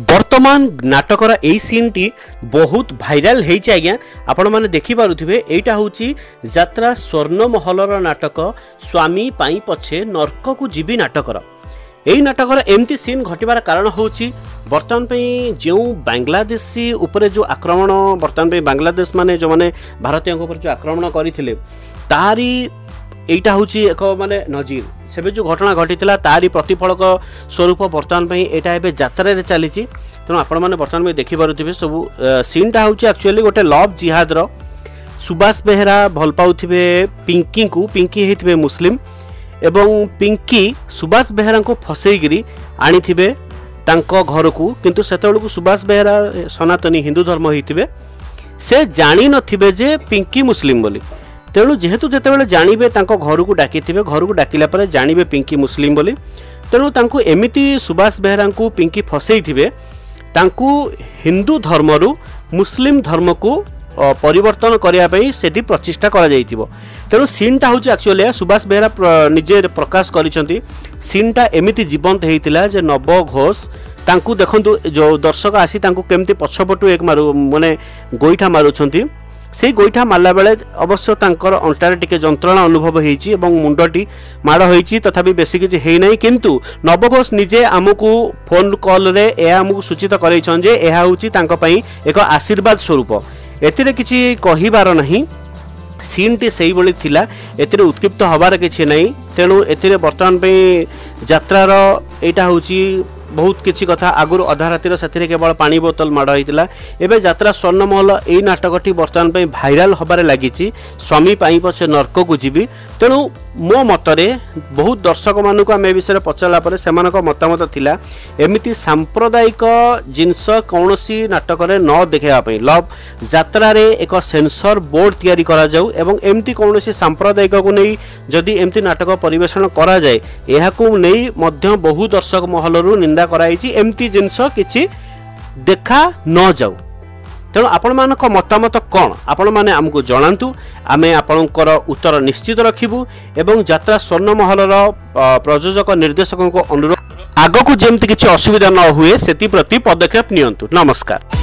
वर्तमान नाटकर यही scene T बहुत भाइराल होइछ आज्ञा आपण माने देखि पारुथिबे। एटा होची यात्रा स्वर्ण महलर नाटक स्वामी पाई पछे नरक को जीवी नाटकर। यही नाटकर एमती सीन घटिबार कारण होची बर्तमान पे जो बांग्लादेशी उपरे जो आक्रमण बर्तमान पे बांग्लादेश माने जो माने भारतीय ऊपर जो आक्रमण करथिले तारी एटा होची एक माने नजीर सेबे जो घटना घटीला तारी प्रतिफलक स्वरूप बर्तमान पे एटा एबे यात्रा रे चली। तेणु आपण मैंने बर्तमान में देखि पारुथिबे सब सीनटा होची एक्चुअली गोटे लव जिहाद रो। सुभाष बेहरा भल पाउथिबे पिंकी को, पिंकी हेतिबे मुस्लिम एवं पिंकी सुभाष बेहरा को फसैगिरी आनिथिबे तांको घर को, किंतु सेतेबेलकु सुभाष बेहरा सनातनी हिंदू धर्म होइथिबे से जानि नथिबे जे पिंकी मुस्लिम बोली। तेणु जेहेतु जेतेबेले जानिबे तांको घर को डाकिथिबे, घर को डाकिला परे जानिबे पिंकी मुस्लिम बोली। तेणु तांको एमिति सुभाष बेहरा को पिंकी फसैथिबे तांको हिंदू धर्मरू मुस्लिम धर्म को परिवर्तन करने से प्रचेषा कर। तेणु सीनटा हूँ एक्चुअली सुभाष बेहरा निजे प्रकाश करिसेंती। सीनटा एमिति जीवंत होता जे नव घोष तांको देखंतु जो दर्शक आसी तांको केमती पछपटू एक मारू माने गोईठा मारुछंती। से गोईठा मारला बेले अवश्य तांकर अंटारे टिके जंत्रणा अनुभव होईची एवं मुंडटी माड़ होईची, तथापि बेसी किछि हेई नै। किंतु नव घोष निजे आमको फोन कॉल रे ए आमको सूचित करैछन जे एहा होची तांको पई एक आशीर्वाद स्वरूप। एतिरे किछि कहिबार नहीं, सीन टी सही भली थिला, एतिरे उत्क्षिप्त हबार किछि नै। तेणु एतिरे वर्तमान पे यात्रार एटा होची बहुत किसी कथा आगुर अधा रातिर से केवल पानी बोतल माड़ होता। एवं यात्रा स्वर्णमहल यही नाटकटी बर्तमान पे भाइराल हबारे लगी स्वामी पाई पछे नरक को जीवी। तेणु मो मतरे बहुत दर्शक मानक आम ए विषय पचारा से मतामत थिला एमिति सांप्रदायिक जिनस कौन नाटक न देखापी लव यात्रा एक सेंसर बोर्ड तैयारी करा जाऊ एवं एमती कौन सांप्रदायिक को नहीं जदि एमती नाटक परिवेषण करा जाए यहाकू नहीं मध्य बहु दर्शक महलरू निंदा कराई एमती जिनस किछि देखा न जाऊ। तेणु आपण मानक मतामत कौन आपण माने आमको जणांतु, आमे आपणकर उत्तर निश्चित रखिबु एवं यात्रा स्वर्ण महलर प्रयोजक निर्देशकों को अनुरोध आगकू जेमती किछि असुविधा न हुए सेति प्रति पदक्षेप नियंतु। नमस्कार।